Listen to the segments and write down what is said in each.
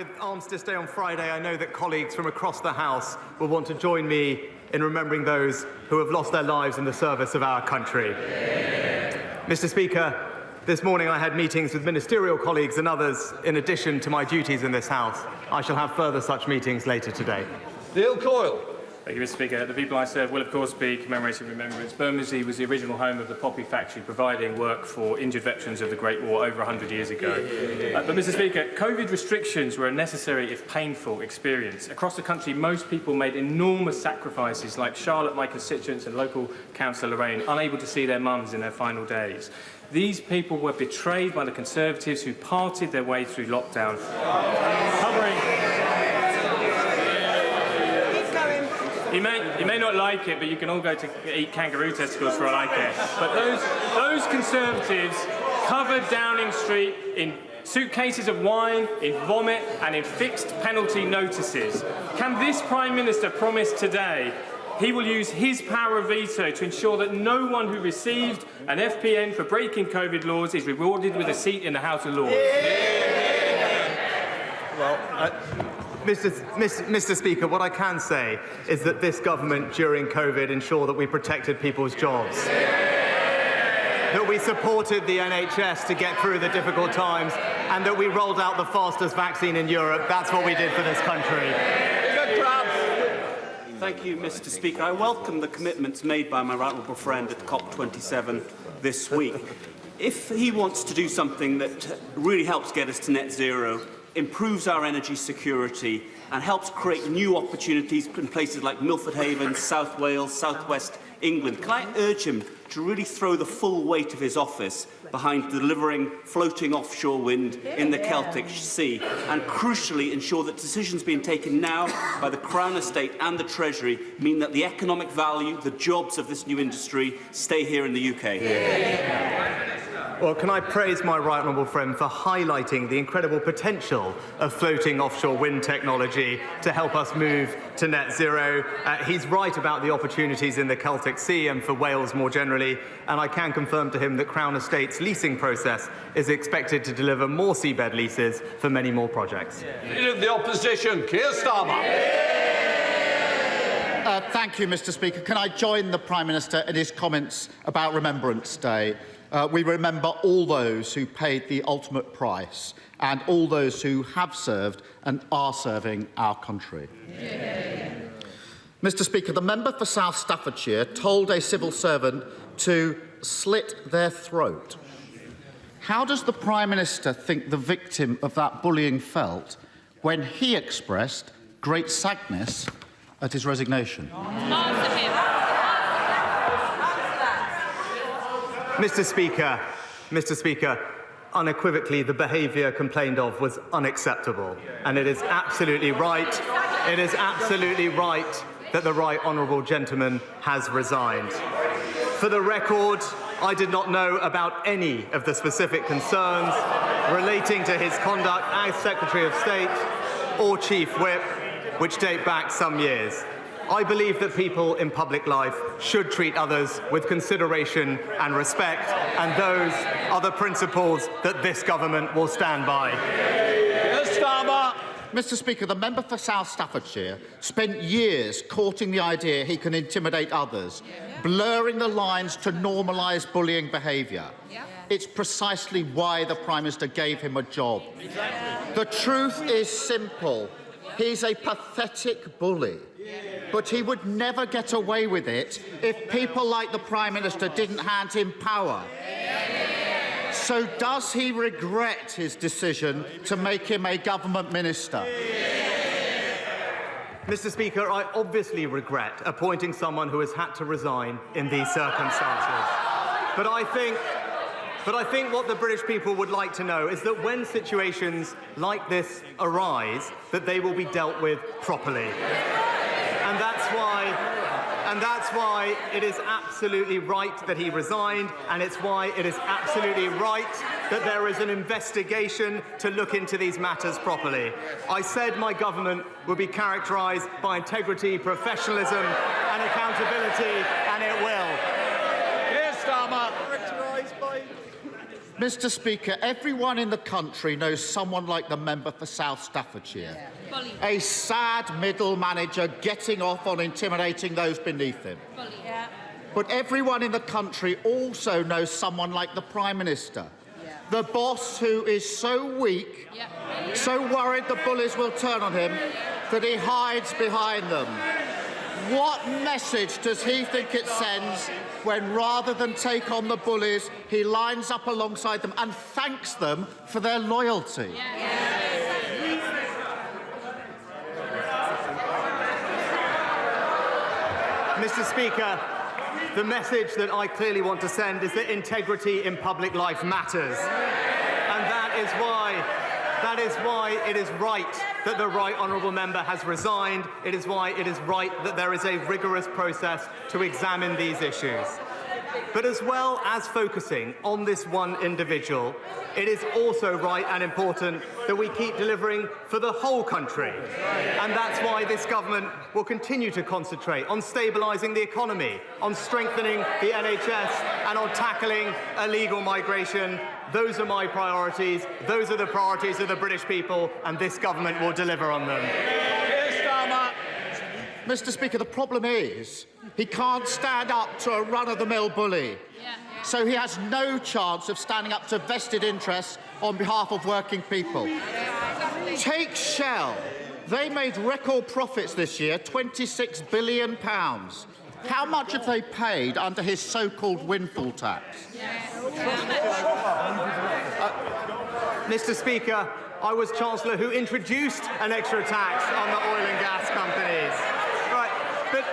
With Armistice Day on Friday, I know that colleagues from across the House will want to join me in remembering those who have lost their lives in the service of our country. Mr. Speaker, this morning I had meetings with ministerial colleagues and others in addition to my duties in this House. I shall have further such meetings later today. Neil Coyle. Thank you, Mr. Speaker. The people I serve will, of course, be commemorating remembrance. Bermondsey was the original home of the poppy factory, providing work for injured veterans of the Great War over 100 years ago. But, Mr. Speaker, COVID restrictions were a necessary, if painful, experience. Across the country, most people made enormous sacrifices, like Charlotte, my constituents, and local councillor Lorraine, unable to see their mums in their final days. These people were betrayed by the Conservatives who parted their way through lockdown, You may not like it, but you can all go to eat kangaroo testicles for all I care. But those Conservatives covered Downing Street in suitcases of wine, in vomit and in fixed penalty notices. Can this Prime Minister promise today he will use his power of veto to ensure that no one who received an FPN for breaking COVID laws is rewarded with a seat in the House of Lords? Well, Mr. Speaker, what I can say is that this government during COVID ensured that we protected people's jobs, that we supported the NHS to get through the difficult times, and that we rolled out the fastest vaccine in Europe. That's what we did for this country. Thank you, Mr. Speaker. I welcome the commitments made by my right honourable friend at COP27 this week. If he wants to do something that really helps get us to net zero, improves our energy security and helps create new opportunities in places like Milford Haven, South Wales, South West England, can I urge him to really throw the full weight of his office behind delivering floating offshore wind in the Celtic Sea and, crucially, ensure that decisions being taken now by the Crown Estate and the Treasury mean that the economic value, the jobs of this new industry stay here in the UK? Well, can I praise my right honourable friend for highlighting the incredible potential of floating offshore wind technology to help us move to net zero. He's right about the opportunities in the Celtic Sea and for Wales more generally, and I can confirm to him that Crown Estate's leasing process is expected to deliver more seabed leases for many more projects. Leader of the Opposition, Keir Starmer. Thank you, Mr. Speaker. Can I join the Prime Minister in his comments about Remembrance Day? We remember all those who paid the ultimate price and all those who have served and are serving our country. Mr. Speaker, the member for South Staffordshire told a civil servant to slit their throat. How does the Prime Minister think the victim of that bullying felt when he expressed great sadness at his resignation? Mr. Speaker, unequivocally the behaviour complained of was unacceptable, and it is absolutely right. It is absolutely right that the right honourable gentleman has resigned. For the record, I did not know about any of the specific concerns relating to his conduct as Secretary of State or Chief Whip, which date back some years. I believe that people in public life should treat others with consideration and respect, and those are the principles that this government will stand by. Mr. Speaker, the member for South Staffordshire spent years courting the idea he can intimidate others, blurring the lines to normalise bullying behaviour. It's precisely why the Prime Minister gave him a job. The truth is simple. He's a pathetic bully. But he would never get away with it if people like the Prime Minister didn't hand him power. So does he regret his decision to make him a government minister? Mr. Speaker, I obviously regret appointing someone who has had to resign in these circumstances. But I think what the British people would like to know is that when situations like this arise, that they will be dealt with properly. And that's why it is absolutely right that he resigned, and it's why it is absolutely right that there is an investigation to look into these matters properly. I said my government would be characterised by integrity, professionalism and accountability, and it will. Keir Starmer. Mr. Speaker, everyone in the country knows someone like the member for South Staffordshire. A sad middle manager getting off on intimidating those beneath him. But everyone in the country also knows someone like the Prime Minister. The boss who is so weak, so worried the bullies will turn on him, that he hides behind them. What message does he think it sends when, rather than take on the bullies, he lines up alongside them and thanks them for their loyalty? Mr. Speaker, the message that I clearly want to send is that integrity in public life matters. And that is why it is right that the Right Honourable Member has resigned. It is why it is right that there is a rigorous process to examine these issues. But as well as focusing on this one individual, it is also right and important that we keep delivering for the whole country. And that's why this government will continue to concentrate on stabilising the economy, on strengthening the NHS, and on tackling illegal migration. Those are my priorities. Those are the priorities of the British people, and this government will deliver on them. Mr. Speaker, the problem is he can't stand up to a run-of-the-mill bully. So he has no chance of standing up to vested interests on behalf of working people. Take Shell. They made record profits this year, £26 billion. How much have they paid under his so-called windfall tax? Mr. Speaker, I was Chancellor who introduced an extra tax on the oil and gas companies. Right, but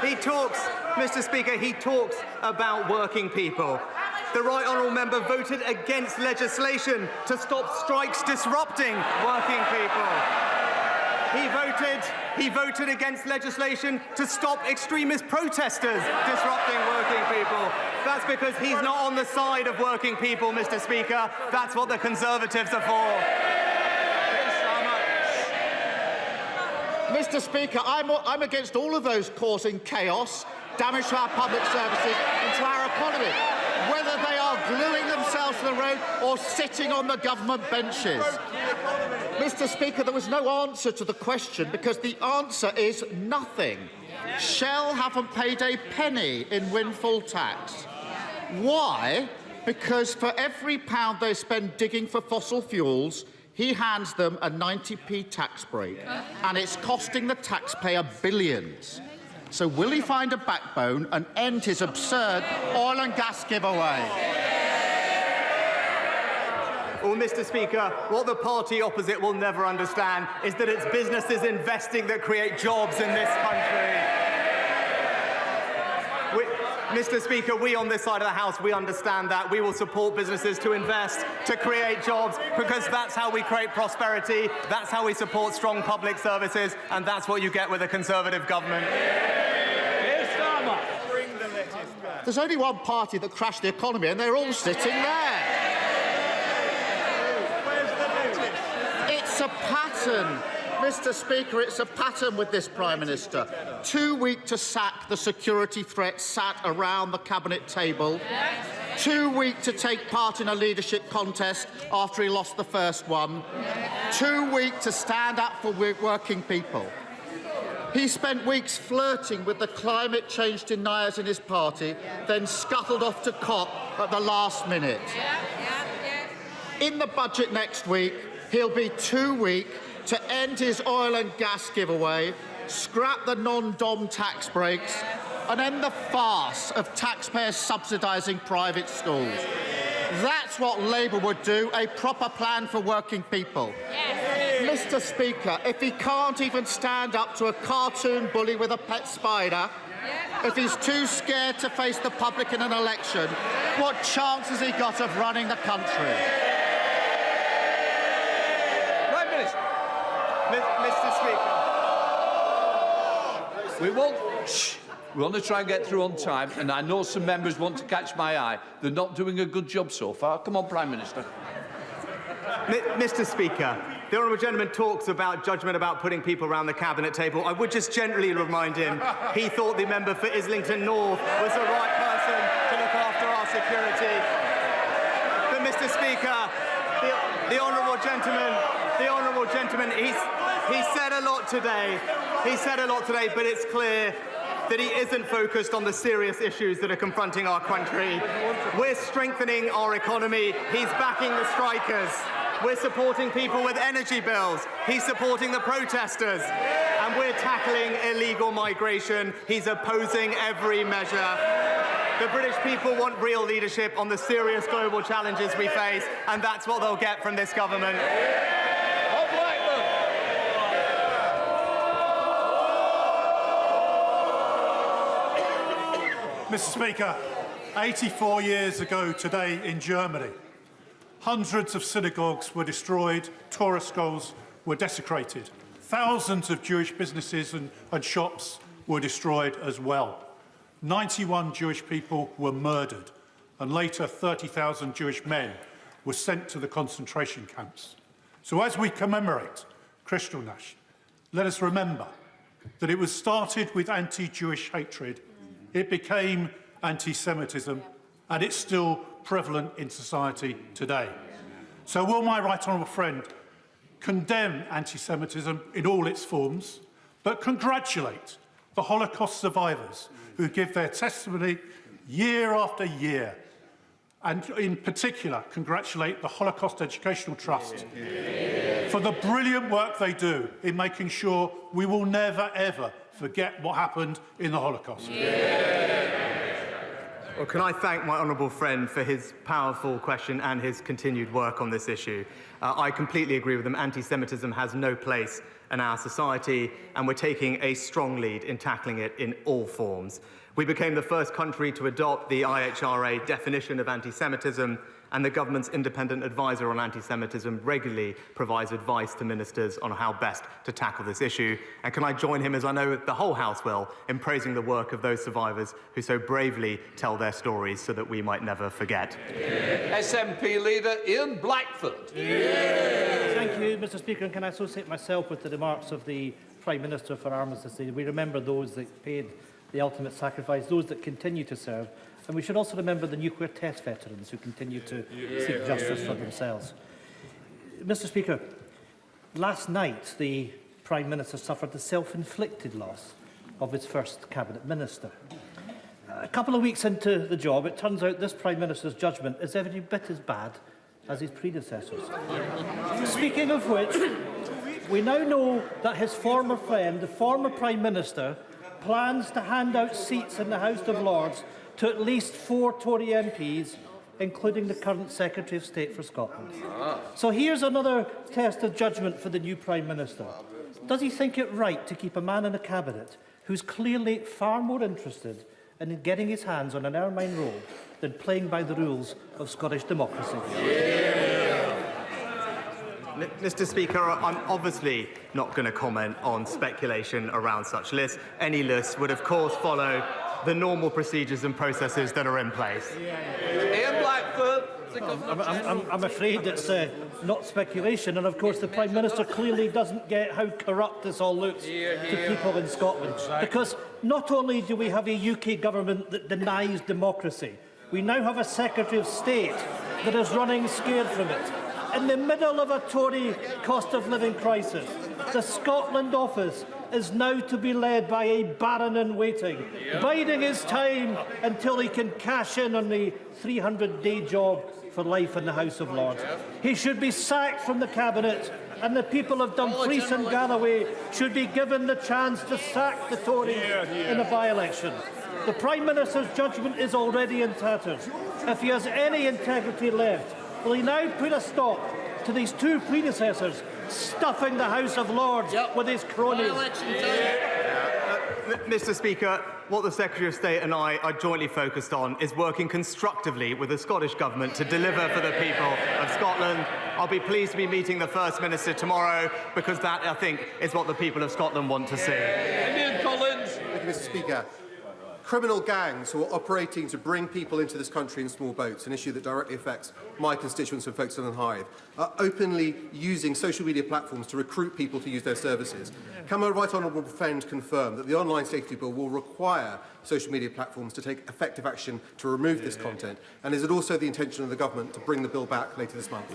he talks, Mr. Speaker, he talks about working people. The Right Honourable Member voted against legislation to stop strikes disrupting working people. He voted against legislation to stop extremist protesters disrupting working people. That's because he's not on the side of working people, Mr. Speaker. That's what the Conservatives are for. Mr. Speaker, I'm against all of those causing chaos, damage to our public services and to our economy, whether they are gluing themselves to the road or sitting on the government benches. Mr. Speaker, there was no answer to the question because the answer is nothing. Shell haven't paid a penny in windfall tax. Why? Because for every £1 they spend digging for fossil fuels, he hands them a 90p tax break, and it's costing the taxpayer billions. So will he find a backbone and end his absurd oil and gas giveaway? Well, Mr. Speaker, what the party opposite will never understand is that it's businesses investing that create jobs in this country. Mr. Speaker, we on this side of the House, we understand that. We will support businesses to invest, to create jobs, because that's how we create prosperity, that's how we support strong public services, and that's what you get with a Conservative government. There's only one party that crashed the economy, and they're all sitting there. It's a pattern. Mr. Speaker, it's a pattern with this Prime Minister. Too weak to sack the security threat sat around the Cabinet table. Too weak to take part in a leadership contest after he lost the first one. Too weak to stand up for working people. He spent weeks flirting with the climate change deniers in his party, then scuttled off to COP at the last minute. In the budget next week, he'll be too weak to end his oil and gas giveaway, scrap the non-dom tax breaks, and end the farce of taxpayers subsidising private schools. That's what Labour would do, a proper plan for working people. Mr. Speaker, if he can't even stand up to a cartoon bully with a pet spider, if he's too scared to face the public in an election, what chance has he got of running the country? Mr. Speaker. We want to try and get through on time, and I know some members want to catch my eye. They're not doing a good job so far. Come on, Prime Minister. Mr. Speaker, the honourable gentleman talks about judgment about putting people around the Cabinet table. I would just gently remind him he thought the member for Islington North was the right person to look after our security. Mr. Speaker, the honourable gentleman, he said a lot today. He said a lot today, but it's clear that he isn't focused on the serious issues that are confronting our country. We're strengthening our economy. He's backing the strikers. We're supporting people with energy bills. He's supporting the protesters. And we're tackling illegal migration. He's opposing every measure. The British people want real leadership on the serious global challenges we face, and that's what they'll get from this government. Mr. Speaker, 84 years ago today in Germany, hundreds of synagogues were destroyed, tourist schools were desecrated, thousands of Jewish businesses and shops were destroyed as well. 91 Jewish people were murdered, and later 30,000 Jewish men were sent to the concentration camps. So as we commemorate Kristallnacht, let us remember that it was started with anti-Jewish hatred, it became anti-Semitism, and it's still prevalent in society today. So will my right honourable friend condemn anti-Semitism in all its forms, but congratulate the Holocaust survivors who give their testimony year after year, and in particular congratulate the Holocaust Educational Trust for the brilliant work they do in making sure we will never ever forget what happened in the Holocaust. Well, can I thank my honourable friend for his powerful question and his continued work on this issue. I completely agree with him. Anti-Semitism has no place in our society, and we're taking a strong lead in tackling it in all forms. We became the first country to adopt the IHRA definition of anti-Semitism, and the government's independent advisor on anti-Semitism regularly provides advice to ministers on how best to tackle this issue. And can I join him, as I know the whole House will, in praising the work of those survivors who so bravely tell their stories so that we might never forget. SNP leader Ian Blackford. Thank you, Mr. Speaker. And can I associate myself with the remarks of the Prime Minister for Arms this day? We remember those that paid the ultimate sacrifice, those that continue to serve. And we should also remember the nuclear test veterans who continue to seek justice for themselves. Mr. Speaker, last night the Prime Minister suffered the self-inflicted loss of his first Cabinet Minister. A couple of weeks into the job, it turns out this Prime Minister's judgment is every bit as bad as his predecessors. Speaking of which, we now know that his former friend, the former Prime Minister, plans to hand out seats in the House of Lords to at least 4 Tory MPs, including the current Secretary of State for Scotland. So here's another test of judgment for the new Prime Minister. Does he think it right to keep a man in a cabinet who's clearly far more interested in getting his hands on an ermine robe than playing by the rules of Scottish democracy? Mr. Speaker, I'm obviously not going to comment on speculation around such lists. Any list would, of course, follow the normal procedures and processes that are in place. Ian Blackford. I'm afraid it's not speculation, and of course the Prime Minister clearly doesn't get how corrupt this all looks to people in Scotland. Because not only do we have a UK government that denies democracy, we now have a Secretary of State that is running scared from it. In the middle of a Tory cost of living crisis, the Scotland office is now to be led by a baron-in-waiting, biding his time until he can cash in on the 300-day job for life in the House of Lords. He should be sacked from the Cabinet, and the people of Dumfries and Galloway should be given the chance to sack the Tories in a by-election. The Prime Minister's judgment is already in tatters. If he has any integrity left, will he now put a stop to these 2 predecessors stuffing the House of Lords with his cronies? Mr. Speaker, what the Secretary of State and I are jointly focused on is working constructively with the Scottish Government to deliver for the people of Scotland. I'll be pleased to be meeting the First Minister tomorrow, because that, I think, is what the people of Scotland want to see. Ian Collins. Thank you, Mr. Speaker. criminal gangs who are operating to bring people into this country in small boats, an issue that directly affects my constituents and folks in Hythe, are openly using social media platforms to recruit people to use their services. Can my right honourable friend confirm that the online safety bill will require social media platforms to take effective action to remove this content? And is it also the intention of the government to bring the bill back later this month?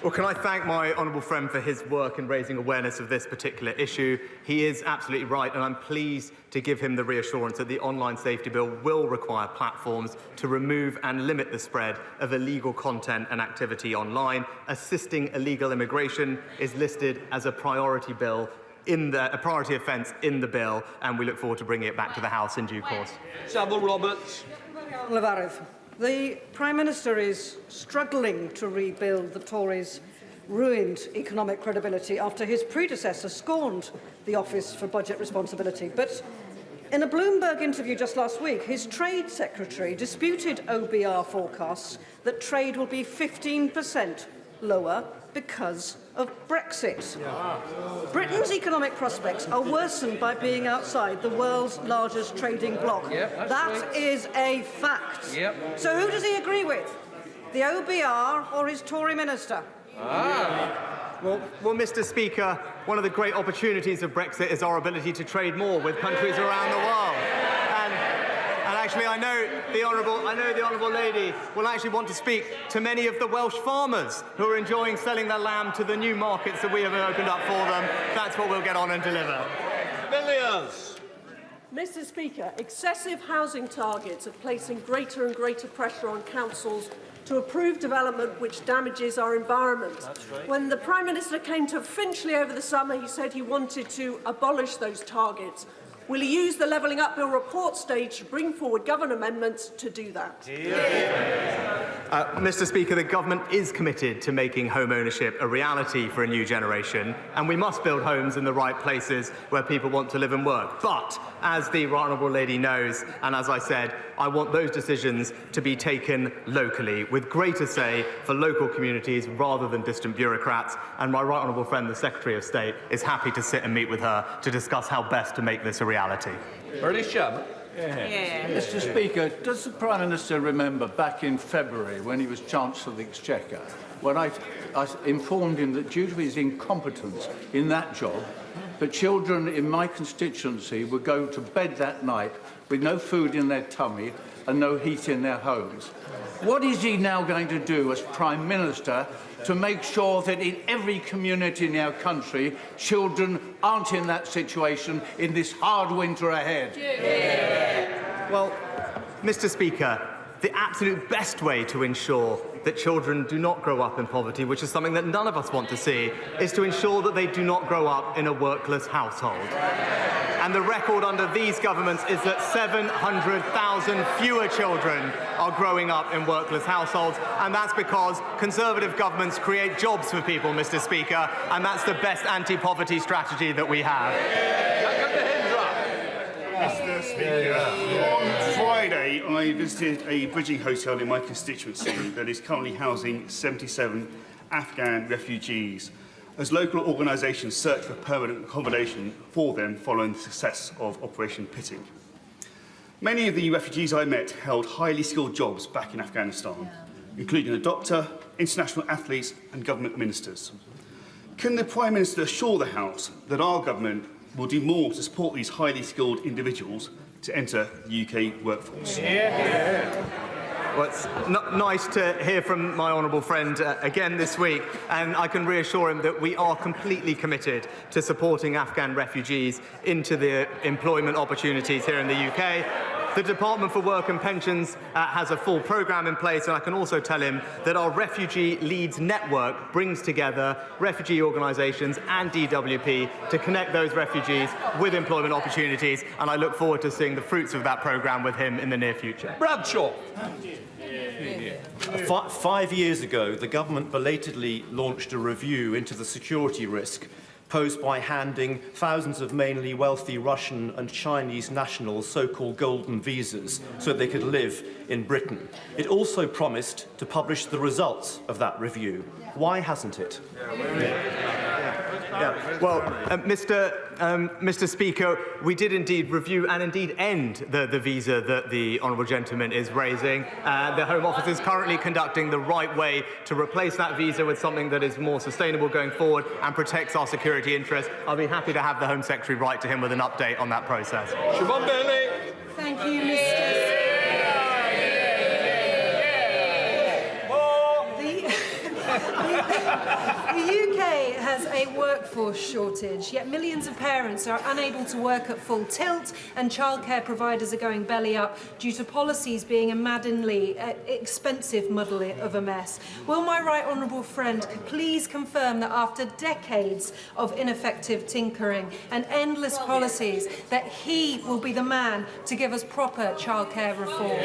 Well, can I thank my honourable friend for his work in raising awareness of this particular issue? He is absolutely right, and I'm pleased to give him the reassurance that the online safety bill will require platforms to remove and limit the spread of illegal content and activity online. Assisting illegal immigration is listed as a priority bill a priority offence in the bill, and we look forward to bringing it back to the House in due course. Savile Roberts. The Prime Minister is struggling to rebuild the Tories' ruined economic credibility after his predecessor scorned the Office for Budget Responsibility. But in a Bloomberg interview just last week, his Trade Secretary disputed OBR forecasts that trade will be 15% lower because of Brexit. Britain's economic prospects are worsened by being outside the world's largest trading bloc. That is a fact. So who does he agree with? The OBR or his Tory minister? Well, Mr. Speaker, one of the great opportunities of Brexit is our ability to trade more with countries around the world. And actually, I know the honourable lady will actually want to speak to many of the Welsh farmers who are enjoying selling their lamb to the new markets that we have opened up for them. That's what we'll get on and deliver. Villiers. Mr. Speaker, excessive housing targets are placing greater and greater pressure on councils to approve development which damages our environment. When the Prime Minister came to Finchley over the summer, he said he wanted to abolish those targets. Will he use the Levelling Up Bill report stage to bring forward government amendments to do that? Mr. Speaker, the government is committed to making home ownership a reality for a new generation, and we must build homes in the right places where people want to live and work. But, as the right honourable lady knows, and as I said, I want those decisions to be taken locally, with greater say for local communities rather than distant bureaucrats, and my right honourable friend, the Secretary of State, is happy to sit and meet with her to discuss how best to make this a reality. Mr. Speaker, does the Prime Minister remember back in February when he was Chancellor of the Exchequer, when I informed him that due to his incompetence in that job, the children in my constituency would go to bed that night with no food in their tummy and no heat in their homes? What is he now going to do as Prime Minister to make sure that in every community in our country, children aren't in that situation in this hard winter ahead? Well, Mr. Speaker, the absolute best way to ensure that children do not grow up in poverty, which is something that none of us want to see, is to ensure that they do not grow up in a workless household. And the record under these governments is that 700,000 fewer children are growing up in workless households, and that's because Conservative governments create jobs for people, Mr. Speaker, and that's the best anti-poverty strategy that we have. Mr. Speaker, on Friday I visited a bridging hotel in my constituency that is currently housing 77 Afghan refugees, as local organisations search for permanent accommodation for them following the success of Operation Pitting. Many of the refugees I met held highly skilled jobs back in Afghanistan, including a doctor, international athletes and government ministers. Can the Prime Minister assure the House that our government will do more to support these highly skilled individuals to enter the UK workforce? Well, it's nice to hear from my honourable friend again this week, and I can reassure him that we are completely committed to supporting Afghan refugees into the employment opportunities here in the UK. The Department for Work and Pensions has a full programme in place, and I can also tell him that our Refugee Leads Network brings together refugee organisations and DWP to connect those refugees with employment opportunities, and I look forward to seeing the fruits of that programme with him in the near future. Bradshaw. 5 years ago, the government belatedly launched a review into the security risk posed by handing thousands of mainly wealthy Russian and Chinese nationals so-called golden visas so they could live in Britain. It also promised to publish the results of that review. Why hasn't it? Mr. Speaker, we did indeed review and indeed end the visa that the honourable gentleman is raising. The Home Office is currently conducting the right way to replace that visa with something that is more sustainable going forward and protects our security interests. I'll be happy to have the Home Secretary write to him with an update on that process. Siobhan Bailey. Thank you, Mr. The UK has a workforce shortage, yet millions of parents are unable to work at full tilt and childcare providers are going belly up due to policies being a maddeningly expensive muddle of a mess. Will my right honourable friend please confirm that after decades of ineffective tinkering and endless policies that he will be the man to give us proper childcare reform?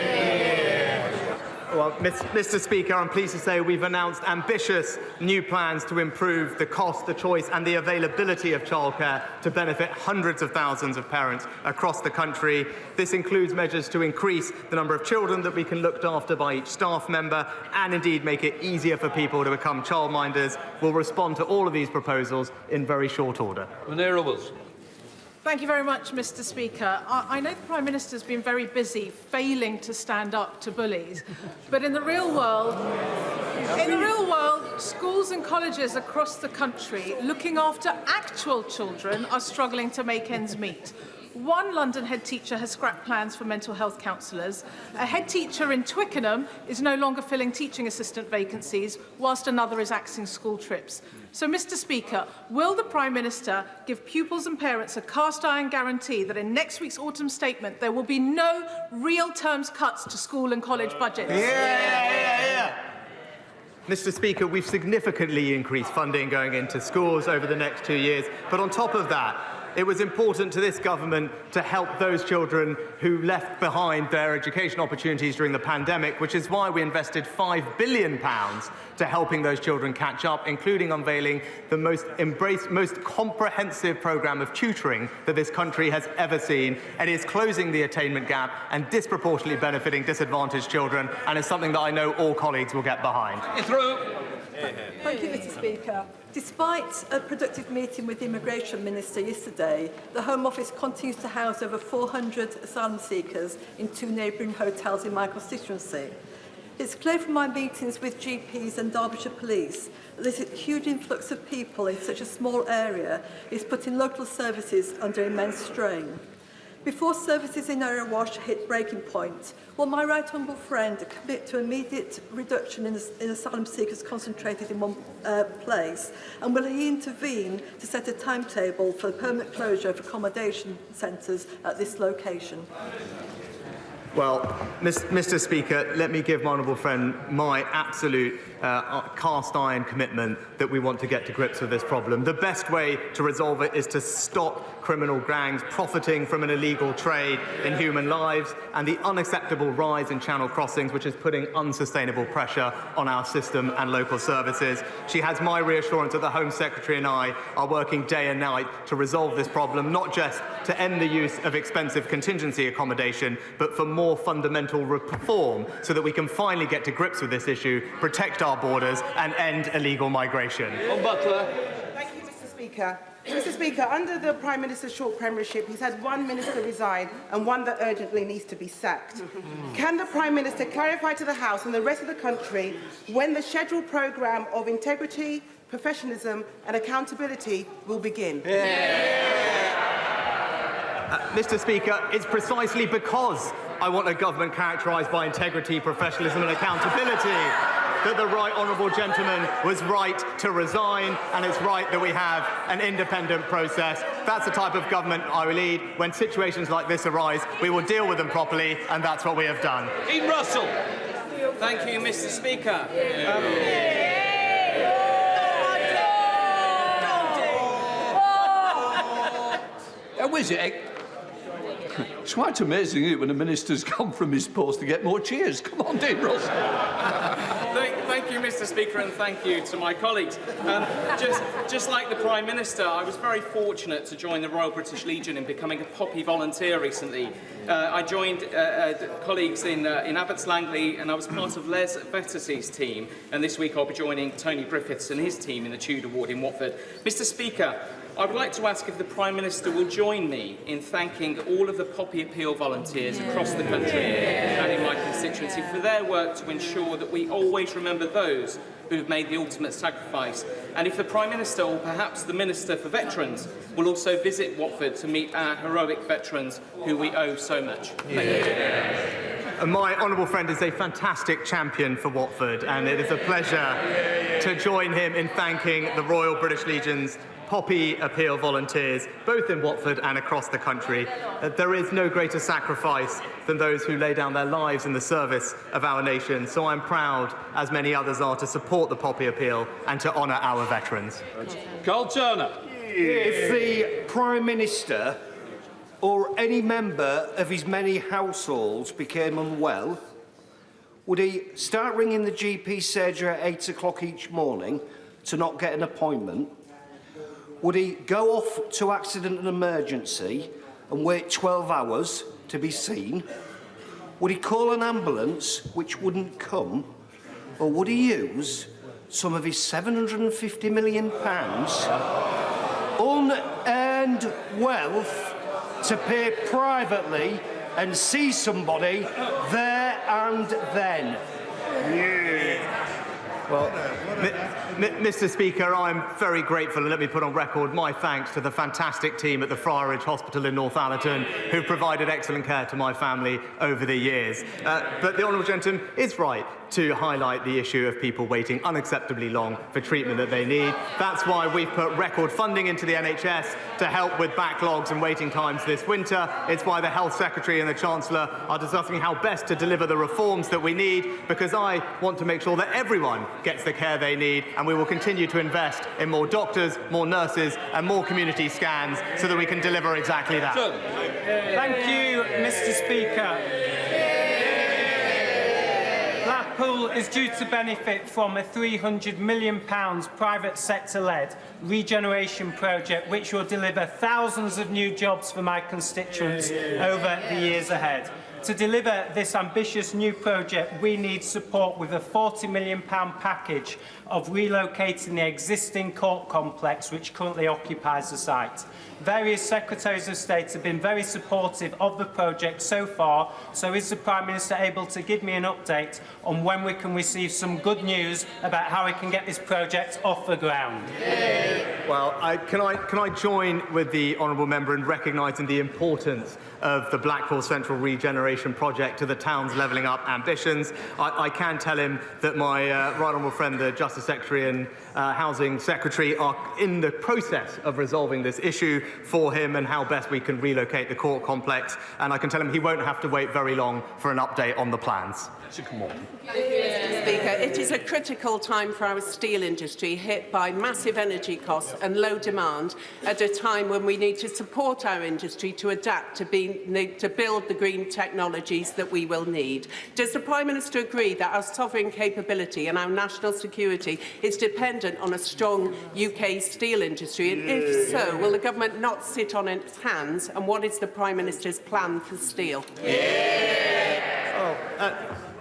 Well, Mr. Speaker, I'm pleased to say we've announced ambitious new plans to improve the cost, the choice and the availability of childcare to benefit hundreds of thousands of parents across the country. This includes measures to increase the number of children that we can look after by each staff member and indeed make it easier for people to become childminders. We'll respond to all of these proposals in very short order. Thank you very much, Mr. Speaker. I know the Prime Minister's been very busy failing to stand up to bullies, but in the real world, schools and colleges across the country looking after actual children are struggling to make ends meet. One London head teacher has scrapped plans for mental health counsellors. A head teacher in Twickenham is no longer filling teaching assistant vacancies, whilst another is axing school trips. So, Mr. Speaker, will the Prime Minister give pupils and parents a cast-iron guarantee that in next week's autumn statement there will be no real terms cuts to school and college budgets? Mr. Speaker, we've significantly increased funding going into schools over the next 2 years, but on top of that, it was important to this government to help those children who left behind their education opportunities during the pandemic, which is why we invested £5 billion to helping those children catch up, including unveiling the most comprehensive programme of tutoring that this country has ever seen. It is closing the attainment gap and disproportionately benefiting disadvantaged children, and is something that I know all colleagues will get behind. Thank you, Mr. Speaker. Despite a productive meeting with the Immigration Minister yesterday, the Home Office continues to house over 400 asylum seekers in 2 neighbouring hotels in my constituency. It's clear from my meetings with GPs and Derbyshire Police that this huge influx of people in such a small area is putting local services under immense strain. Before services in Area Wash hit breaking point, will my right honourable friend commit to immediate reduction in asylum seekers concentrated in one place? And will he intervene to set a timetable for the permanent closure of accommodation centres at this location? Well, Mr. Speaker, let me give my honourable friend my absolute cast-iron commitment that we want to get to grips with this problem. The best way to resolve it is to stop criminal gangs profiting from an illegal trade in human lives and the unacceptable rise in channel crossings, which is putting unsustainable pressure on our system and local services. She has my reassurance that the Home Secretary and I are working day and night to resolve this problem, not just to end the use of expensive contingency accommodation, but for more fundamental reform so that we can finally get to grips with this issue, protect our borders and end illegal migration. Thank you, Mr. Speaker. Mr. Speaker, under the Prime Minister's short premiership, he's had one minister resign and one that urgently needs to be sacked. Can the Prime Minister clarify to the House and the rest of the country when the scheduled programme of integrity, professionalism and accountability will begin? Mr. Speaker, it's precisely because I want a government characterised by integrity, professionalism and accountability that the right honourable gentleman was right to resign, and it's right that we have an independent process. That's the type of government I will lead. When situations like this arise, we will deal with them properly, and that's what we have done. Ian Russell. Thank you, Mr. Speaker. Was it? It's quite amazing, isn't it, when a minister's come from his post to get more cheers. Come on, Dean Russell. Thank Thank you, Mr. Speaker, and thank you to my colleagues. Just like the Prime Minister, I was very fortunate to join the Royal British Legion in becoming a Poppy volunteer recently. I joined colleagues in Abbots Langley, and I was part of Les Vetterse's team. And this week I'll be joining Tony Griffiths and his team in the Tudor ward in Watford. Mr. Speaker, I would like to ask if the Prime Minister will join me in thanking all of the Poppy Appeal volunteers across the country and in my constituency for their work to ensure that we always remember those who have made the ultimate sacrifice. And if the Prime Minister, or perhaps the Minister for Veterans, will also visit Watford to meet our heroic veterans who we owe so much. Thank you. My honourable friend is a fantastic champion for Watford, and it is a pleasure to join him in thanking the Royal British Legion's Poppy Appeal volunteers, both in Watford and across the country. There is no greater sacrifice than those who lay down their lives in the service of our nation, so I'm proud, as many others are, to support the Poppy Appeal and to honour our veterans. Carl Turner. If the Prime Minister or any member of his many households became unwell, would he start ringing the GP surgery at 8 o'clock each morning to not get an appointment? Would he go off to accident and emergency and wait 12 hours to be seen? Would he call an ambulance which wouldn't come? Or would he use some of his £750 million unearned wealth to pay privately and see somebody there and then? Well, Mr. Speaker, I'm very grateful, and let me put on record my thanks to the fantastic team at the Friarage Hospital in Northallerton who provided excellent care to my family over the years. But the honourable gentleman is right to highlight the issue of people waiting unacceptably long for treatment that they need. That's why we've put record funding into the NHS to help with backlogs and waiting times this winter. It's why the Health Secretary and the Chancellor are discussing how best to deliver the reforms that we need, because I want to make sure that everyone gets the care they need, and we will continue to invest in more doctors, more nurses and more community scans so that we can deliver exactly that. Thank you, Mr. Speaker. Blackpool is due to benefit from a £300 million private sector-led regeneration project which will deliver thousands of new jobs for my constituents over the years ahead. To deliver this ambitious new project, we need support with a £40 million package of relocating the existing court complex which currently occupies the site. Various Secretaries of State have been very supportive of the project so far, so is the Prime Minister able to give me an update on when we can receive some good news about how we can get this project off the ground? Well, can I join with the honourable member in recognising the importance of the Blackpool Central Regeneration Project to the town's levelling up ambitions. I can tell him that my right honourable friend, the Justice Secretary and Housing Secretary, are in the process of resolving this issue for him and how best we can relocate the court complex. And I can tell him he won't have to wait very long for an update on the plans. Come on. Thank you, Mr. Speaker. It is a critical time for our steel industry, hit by massive energy costs and low demand, at a time when we need to support our industry to adapt to build the green technologies that we will need. Does the Prime Minister agree that our sovereign capability and our national security is dependent on a strong UK steel industry? And if so, will the government not sit on its hands? And what is the Prime Minister's plan for steel?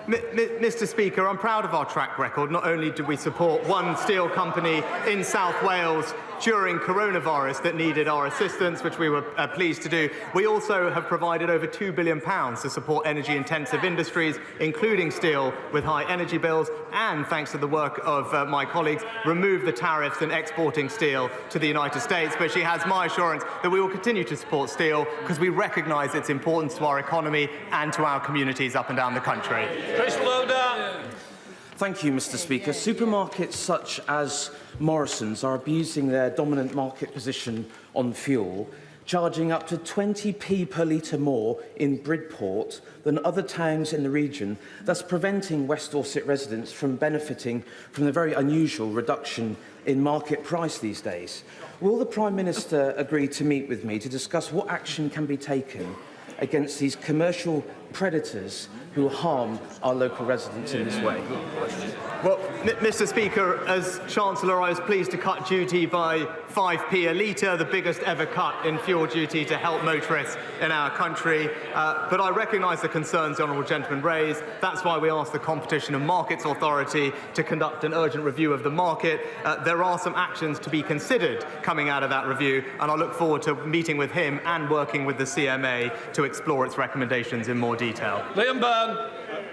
Mr. Speaker, I'm proud of our track record. Not only did we support one steel company in South Wales during coronavirus that needed our assistance, which we were pleased to do, we also have provided over £2 billion to support energy-intensive industries, including steel, with high energy bills, and, thanks to the work of my colleagues, remove the tariffs in exporting steel to the United States. But she has my assurance that we will continue to support steel because we recognise its importance to our economy and to our communities up and down the country. Chris Loder. Thank you, Mr. Speaker. Supermarkets such as Morrison's are abusing their dominant market position on fuel, charging up to 20p per litre more in Bridport than other towns in the region, thus preventing West Dorset residents from benefiting from the very unusual reduction in market price these days. Will the Prime Minister agree to meet with me to discuss what action can be taken against these commercial predators who harm our local residents in this way? Well, Mr. Speaker, as Chancellor, I was pleased to cut duty by 5p a litre, the biggest ever cut in fuel duty to help motorists in our country. But I recognise the concerns the honourable gentleman raised. That's why we asked the Competition and Markets Authority to conduct an urgent review of the market. There are some actions to be considered coming out of that review, and I look forward to meeting with him and working with the CMA to explore its recommendations in more detail. Liam Byrne.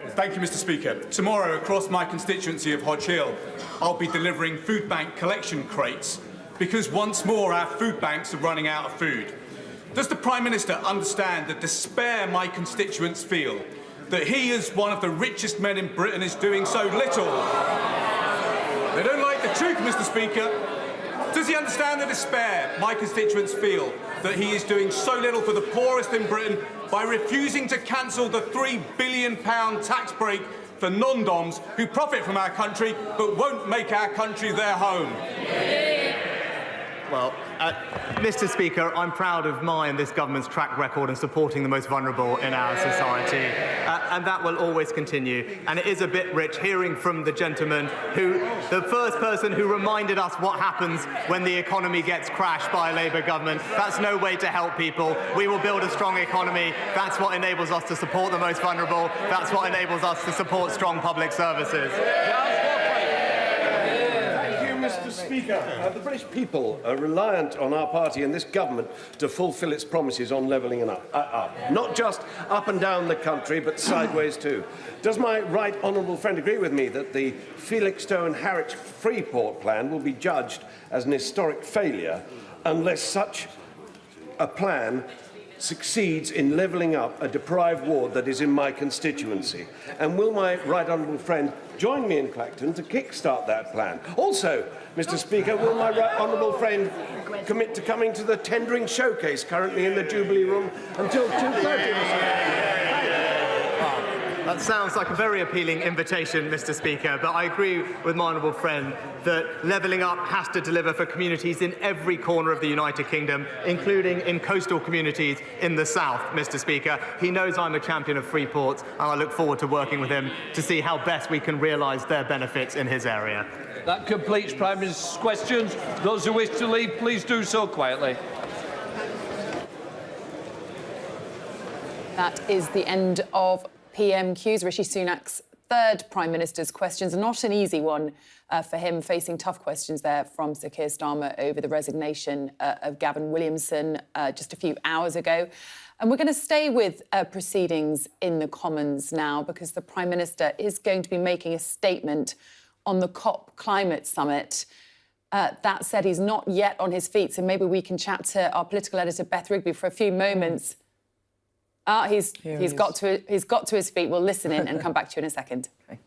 Thank you, Mr. Speaker. Tomorrow, across my constituency of Hodge Hill, I'll be delivering food bank collection crates because once more our food banks are running out of food. Does the Prime Minister understand the despair my constituents feel that he, as one of the richest men in Britain, is doing so little? They don't like the truth, Mr. Speaker. Does he understand the despair my constituents feel that he is doing so little for the poorest in Britain by refusing to cancel the £3 billion tax break for non-doms who profit from our country but won't make our country their home? Well, Mr. Speaker, I'm proud of my and this government's track record in supporting the most vulnerable in our society, and that will always continue. And it is a bit rich hearing from the gentleman who, the first person who reminded us what happens when the economy gets crashed by a Labour government. That's no way to help people. We will build a strong economy. That's what enables us to support the most vulnerable. That's what enables us to support strong public services. Mr. Speaker, the British people are reliant on our party and this government to fulfil its promises on levelling up. Not just up and down the country, but sideways too. Does my right honourable friend agree with me that the Felixstowe and Harwich Freeport plan will be judged as an historic failure unless such a plan succeeds in levelling up a deprived ward that is in my constituency? And will my right honourable friend join me in Clacton to kick-start that plan? Also, Mr. Speaker, will my right honourable friend commit to coming to the tendering showcase currently in the Jubilee Room until 2:30? That sounds like a very appealing invitation, Mr. Speaker, but I agree with my honourable friend that levelling up has to deliver for communities in every corner of the United Kingdom, including in coastal communities in the south, Mr. Speaker. He knows I'm a champion of free ports, and I look forward to working with him to see how best we can realise their benefits in his area. That completes Prime Minister's questions. Those who wish to leave, please do so quietly. That is the end of PMQs. Rishi Sunak's third Prime Minister's questions. Not an easy one for him, facing tough questions there from Sir Keir Starmer over the resignation of Gavin Williamson just a few hours ago. And we're going to stay with proceedings in the Commons now because the Prime Minister is going to be making a statement on the COP climate summit. That said, he's not yet on his feet, so maybe we can chat to our political editor, Beth Rigby, for a few moments. He's got to his feet. We'll listen in and come back to you in a second. Okay.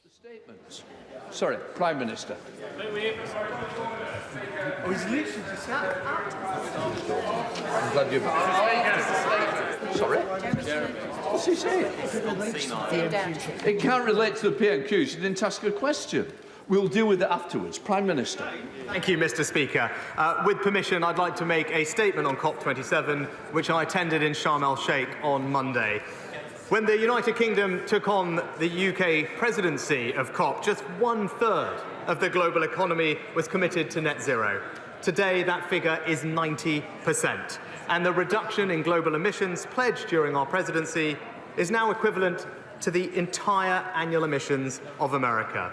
The statements. Sorry, Prime Minister. Oh, he's literally just said I'm glad you're back. Sorry? What's he saying? It can't relate to the PMQs. You didn't ask a question. We'll deal with it afterwards. Prime Minister. Thank you, Mr. Speaker. With permission, I'd like to make a statement on COP27, which I attended in Sharm el-Sheikh on Monday. When the United Kingdom took on the UK presidency of COP, just 1/3 of the global economy was committed to net zero. Today, that figure is 90%. And the reduction in global emissions pledged during our presidency is now equivalent to the entire annual emissions of America.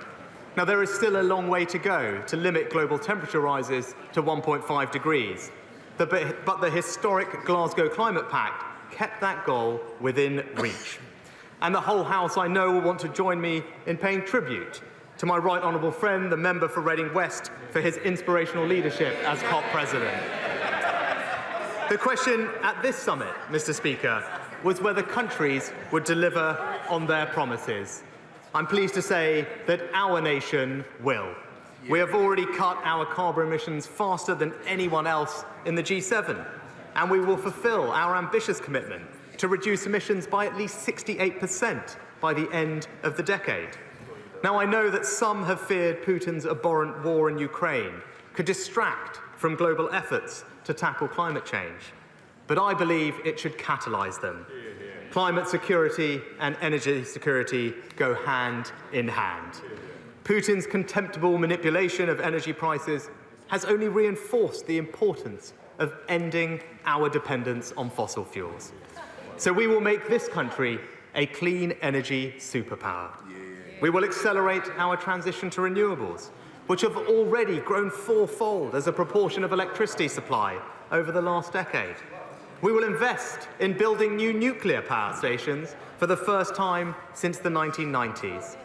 Now, there is still a long way to go to limit global temperature rises to 1.5 degrees. But the historic Glasgow Climate Pact kept that goal within reach. And the whole House, I know, will want to join me in paying tribute to my right honourable friend, the member for Reading West, for his inspirational leadership as COP president. The question at this summit, Mr. Speaker, was whether countries would deliver on their promises. I'm pleased to say that our nation will. We have already cut our carbon emissions faster than anyone else in the G7, and we will fulfil our ambitious commitment to reduce emissions by at least 68% by the end of the decade. Now, I know that some have feared Putin's abhorrent war in Ukraine could distract from global efforts to tackle climate change, but I believe it should catalyse them. Climate security and energy security go hand in hand. Putin's contemptible manipulation of energy prices has only reinforced the importance of ending our dependence on fossil fuels. So we will make this country a clean energy superpower. We will accelerate our transition to renewables, which have already grown fourfold as a proportion of electricity supply over the last decade. We will invest in building new nuclear power stations for the first time since the 1990s.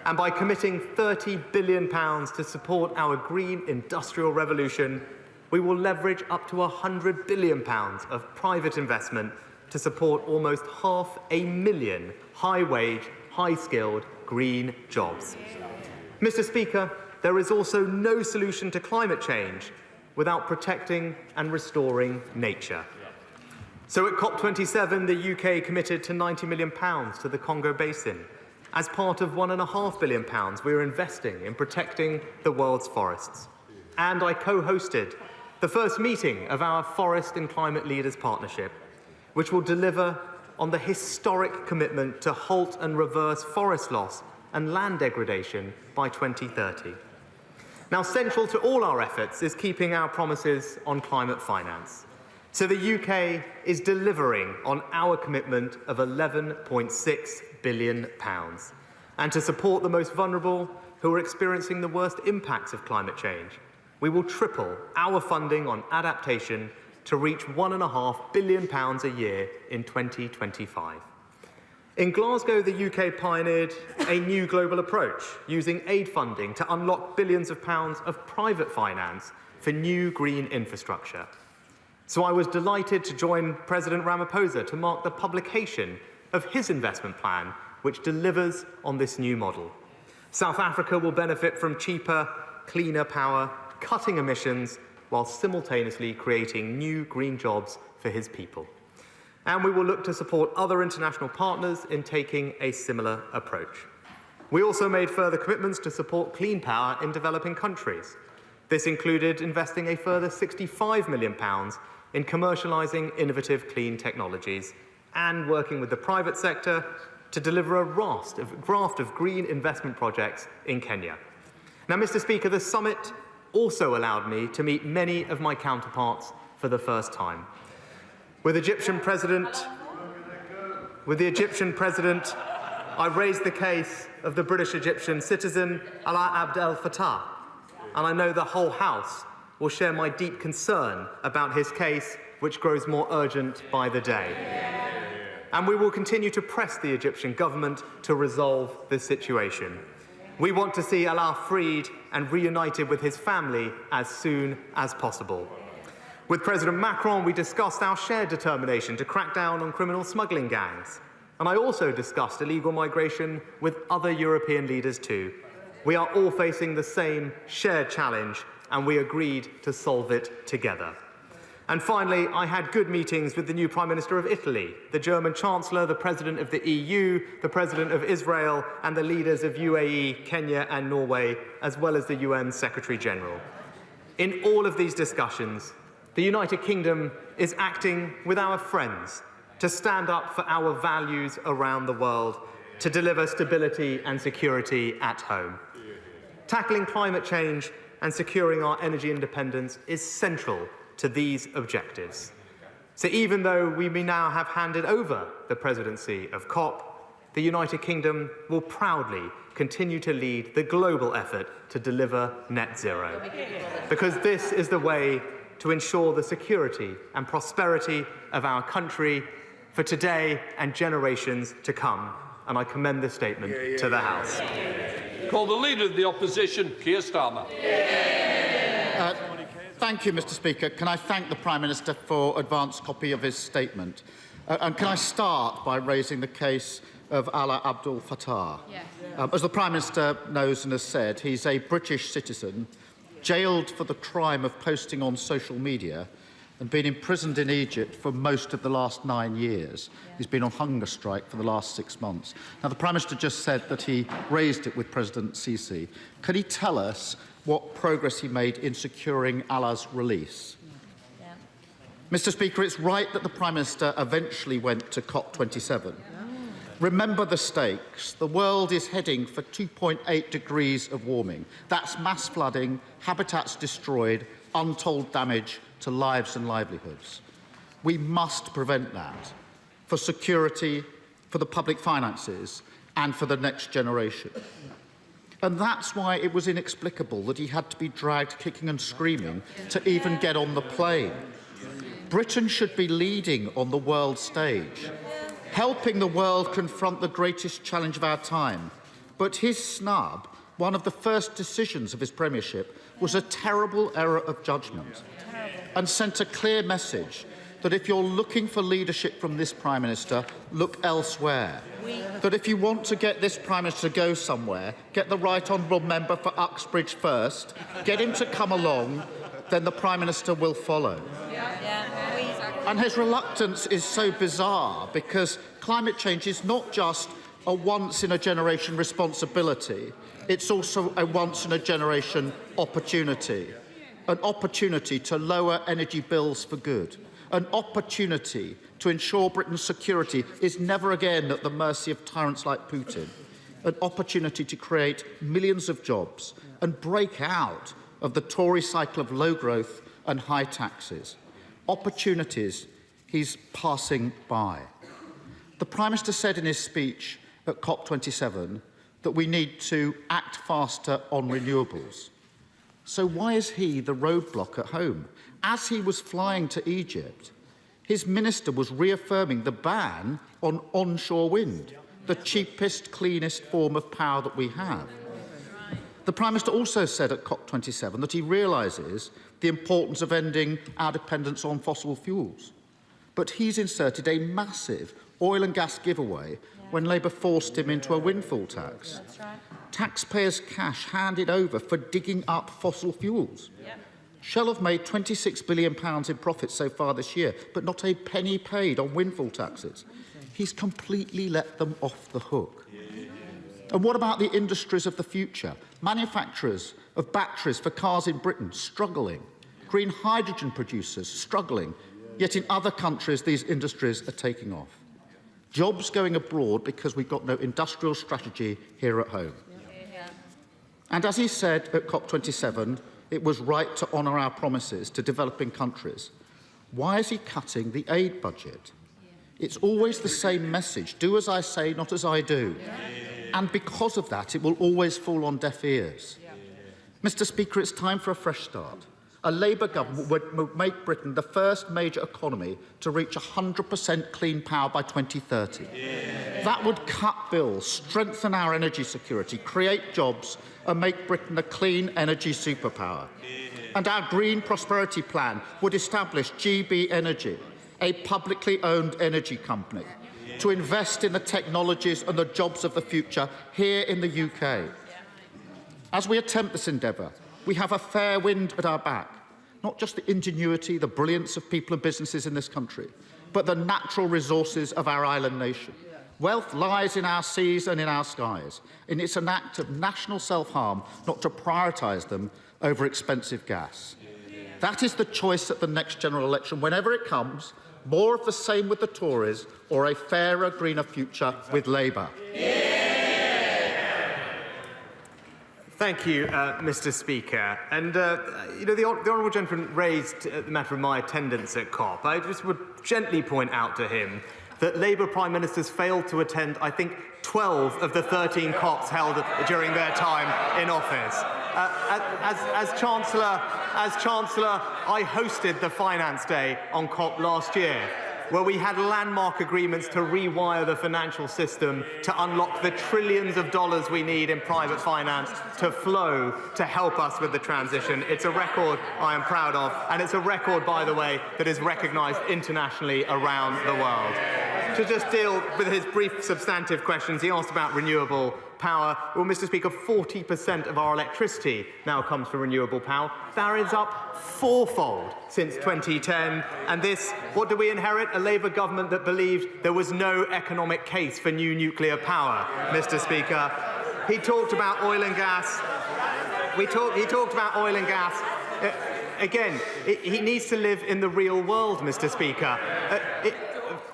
And by committing £30 billion to support our green industrial revolution, we will leverage up to £100 billion of private investment to support almost 500,000 high-wage, high-skilled green jobs. Mr. Speaker, there is also no solution to climate change without protecting and restoring nature. So at COP27, the UK committed to £90 million to the Congo Basin. As part of £1.5 billion, we are investing in protecting the world's forests. And I co-hosted the first meeting of our Forest and Climate Leaders Partnership, which will deliver on the historic commitment to halt and reverse forest loss and land degradation by 2030. Now, central to all our efforts is keeping our promises on climate finance. So the UK is delivering on our commitment of £11.6 billion. And to support the most vulnerable who are experiencing the worst impacts of climate change, we will triple our funding on adaptation to reach £1.5 billion a year in 2025. In Glasgow, the UK pioneered a new global approach, using aid funding to unlock billions of pounds of private finance for new green infrastructure. So I was delighted to join President Ramaphosa to mark the publication of his investment plan, which delivers on this new model. South Africa will benefit from cheaper, cleaner power, cutting emissions, while simultaneously creating new green jobs for his people. And we will look to support other international partners in taking a similar approach. We also made further commitments to support clean power in developing countries. This included investing a further £65 million in commercialising innovative clean technologies and working with the private sector to deliver a raft of green investment projects in Kenya. Now, Mr. Speaker, the summit also allowed me to meet many of my counterparts for the first time. With the Egyptian President, I raised the case of the British-Egyptian citizen Alaa Abd El Fattah, and I know the whole House will share my deep concern about his case, which grows more urgent by the day. And we will continue to press the Egyptian government to resolve this situation. We want to see Alaa freed and reunited with his family as soon as possible. With President Macron, we discussed our shared determination to crack down on criminal smuggling gangs. And I also discussed illegal migration with other European leaders too. We are all facing the same shared challenge, and we agreed to solve it together. And finally, I had good meetings with the new Prime Minister of Italy, the German Chancellor, the President of the EU, the President of Israel, and the leaders of UAE, Kenya, and Norway, as well as the UN Secretary General. In all of these discussions, the United Kingdom is acting with our friends to stand up for our values around the world, to deliver stability and security at home. Tackling climate change and securing our energy independence is central to these objectives. So even though we may now have handed over the presidency of COP, the United Kingdom will proudly continue to lead the global effort to deliver net zero. Because this is the way to ensure the security and prosperity of our country for today and generations to come. And I commend this statement to the House. Call the Leader of the Opposition, Keir Starmer. Thank you, Mr. Speaker. Can I thank the Prime Minister for advance copy of his statement? And can I start by raising the case of Alaa Abd Fattah? Yes. As the Prime Minister knows and has said, he's a British citizen, jailed for the crime of posting on social media and been imprisoned in Egypt for most of the last 9 years. He's been on hunger strike for the last 6 months. Now, the Prime Minister just said that he raised it with President Sisi. Can he tell us what progress he made in securing Alaa's release? Mr Speaker, it's right that the Prime Minister eventually went to COP27. Remember the stakes. The world is heading for 2.8 degrees of warming. That's mass flooding, habitats destroyed, untold damage to lives and livelihoods. We must prevent that for security, for the public finances and for the next generation. And that's why it was inexplicable that he had to be dragged kicking and screaming to even get on the plane. Britain should be leading on the world stage, helping the world confront the greatest challenge of our time. But his snub, one of the first decisions of his premiership, was a terrible error of judgment and sent a clear message that if you're looking for leadership from this Prime Minister, look elsewhere. That if you want to get this Prime Minister to go somewhere, get the right honourable member for Uxbridge first, get him to come along, then the Prime Minister will follow. And his reluctance is so bizarre because climate change is not just a once-in-a-generation responsibility, it's also a once-in-a-generation opportunity. An opportunity to lower energy bills for good. An opportunity to ensure Britain's security is never again at the mercy of tyrants like Putin. An opportunity to create millions of jobs and break out of the Tory cycle of low growth and high taxes. Opportunities he's passing by. The Prime Minister said in his speech at COP27 that we need to act faster on renewables. So why is he the roadblock at home? As he was flying to Egypt, his minister was reaffirming the ban on onshore wind, the cheapest, cleanest form of power that we have. The Prime Minister also said at COP27 that he realises the importance of ending our dependence on fossil fuels. But he's inserted a massive oil and gas giveaway when Labour forced him into a windfall tax. That's right. Taxpayers' cash handed over for digging up fossil fuels. Yep. Shell have made £26 billion in profits so far this year, but not a penny paid on windfall taxes. He's completely let them off the hook. And what about the industries of the future? Manufacturers of batteries for cars in Britain struggling. Green hydrogen producers struggling. Yet in other countries, these industries are taking off. Jobs going abroad because we've got no industrial strategy here at home. And as he said at COP27, it was right to honour our promises to developing countries. Why is he cutting the aid budget? It's always the same message, do as I say, not as I do. And because of that, it will always fall on deaf ears. Mr Speaker, it's time for a fresh start. A Labour government would make Britain the first major economy to reach 100% clean power by 2030. That would cut bills, strengthen our energy security, create jobs and make Britain a clean energy superpower. And our Green Prosperity Plan would establish GB Energy, a publicly owned energy company, to invest in the technologies and the jobs of the future here in the UK. As we attempt this endeavour, we have a fair wind at our back, not just the ingenuity, the brilliance of people and businesses in this country, but the natural resources of our island nation. Wealth lies in our seas and in our skies, and it's an act of national self-harm not to prioritise them over expensive gas. That is the choice at the next general election, whenever it comes, more of the same with the Tories or a fairer, greener future with Labour. Thank you, Mr Speaker. And, the Honourable Gentleman raised the matter of my attendance at COP. I just would gently point out to him that Labour Prime Ministers failed to attend, I think, 12 of the 13 COPs held during their time in office. As Chancellor, I hosted the Finance Day on COP last year, where we had landmark agreements to rewire the financial system to unlock the trillions of dollars we need in private finance to flow to help us with the transition. It's a record I am proud of, and it's a record, by the way, that is recognised internationally around the world. To just deal with his brief substantive questions, he asked about renewable power. Well, Mr Speaker, 40% of our electricity now comes from renewable power. That is up fourfold since 2010. And this, what do we inherit? A Labour government that believed there was no economic case for new nuclear power, Mr Speaker. He talked about oil and gas. He talked about oil and gas. again, he needs to live in the real world, Mr. Speaker.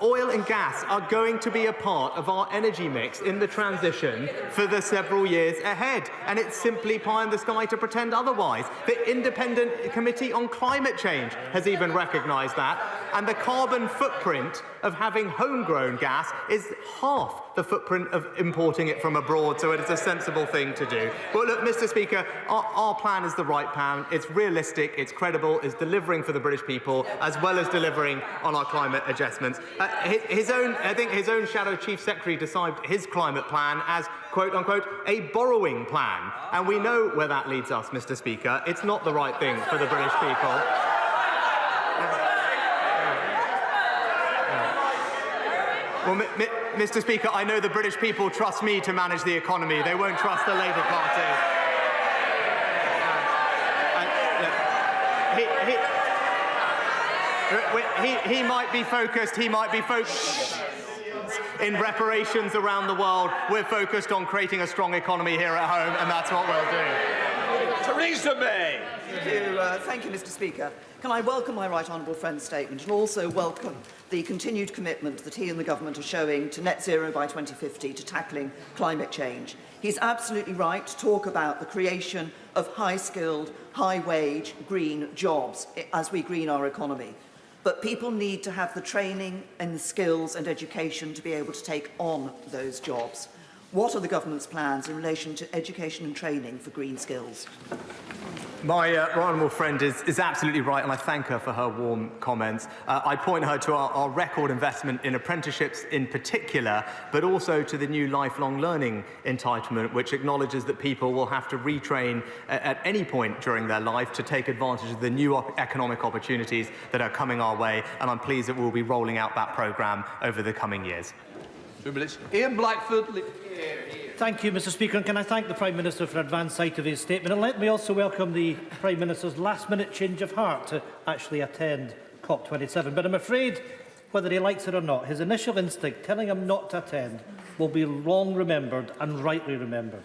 Oil and gas are going to be a part of our energy mix in the transition for the several years ahead, and it's simply pie in the sky to pretend otherwise. The Independent Committee on Climate Change has even recognised that, and the carbon footprint of having homegrown gas is half the footprint of importing it from abroad, so it is a sensible thing to do. But look, Mr. Speaker, our plan is the right plan. It's realistic, it's credible, it's delivering for the British people, as well as delivering on our climate adjustments. I think his own Shadow Chief Secretary described his climate plan as, quote unquote, a borrowing plan. And we know where that leads us, Mr. Speaker. It's not the right thing for the British people. Well, Mr. Speaker, I know the British people trust me to manage the economy. They won't trust the Labour Party. He might be focused. In reparations around the world. We're focused on creating a strong economy here at home, and that's what we'll do. Theresa May. Thank you, Mr. Speaker. Can I welcome my right honourable friend's statement and also welcome the continued commitment that he and the government are showing to net zero by 2050 to tackling climate change. He's absolutely right to talk about the creation of high-skilled, high-wage green jobs as we green our economy. But people need to have the training and the skills and education to be able to take on those jobs. What are the government's plans in relation to education and training for green skills? My right honourable friend is absolutely right, and I thank her for her warm comments. I point her to our record investment in apprenticeships in particular, but also to the new lifelong learning entitlement, which acknowledges that people will have to retrain at any point during their life to take advantage of the new economic opportunities that are coming our way, and I'm pleased that we'll be rolling out that programme over the coming years. 2 minutes. Ian Blackford. Thank you, Mr. Speaker, and can I thank the Prime Minister for advance sight of his statement, and let me also welcome the Prime Minister's last-minute change of heart to actually attend COP27. But I'm afraid, whether he likes it or not, his initial instinct telling him not to attend will be long remembered and rightly remembered.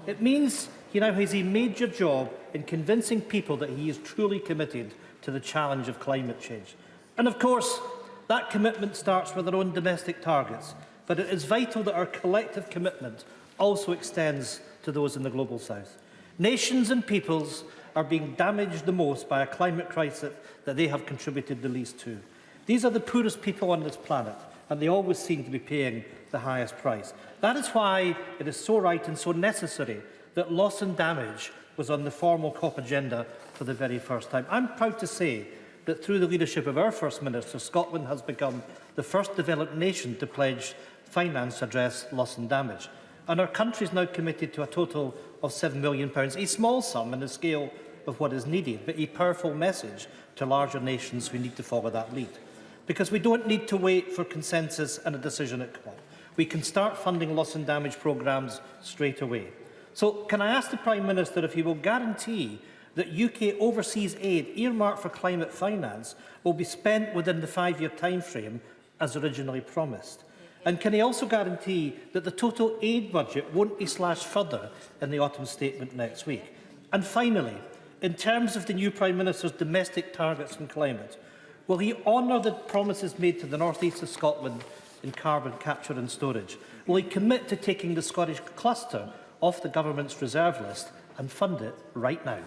It means he now has a major job in convincing people that he is truly committed to the challenge of climate change. And of course, that commitment starts with our own domestic targets, but it is vital that our collective commitment also extends to those in the global south. Nations and peoples are being damaged the most by a climate crisis that they have contributed the least to. These are the poorest people on this planet, and they always seem to be paying the highest price. That is why it is so right and so necessary that loss and damage was on the formal COP agenda for the very first time. I'm proud to say that through the leadership of our First Minister, Scotland has become the first developed nation to pledge finance to address loss and damage. And our country is now committed to a total of £7 million, a small sum in the scale of what is needed, but a powerful message to larger nations who need to follow that lead. Because we don't need to wait for consensus and a decision at COP. We can start funding loss and damage programmes straight away. So can I ask the Prime Minister if he will guarantee that UK overseas aid earmarked for climate finance will be spent within the 5-year timeframe as originally promised? And can he also guarantee that the total aid budget won't be slashed further in the autumn statement next week? And finally, in terms of the new Prime Minister's domestic targets on climate, will he honour the promises made to the North East of Scotland in carbon capture and storage? Will he commit to taking the Scottish cluster off the government's reserve list and fund it right now?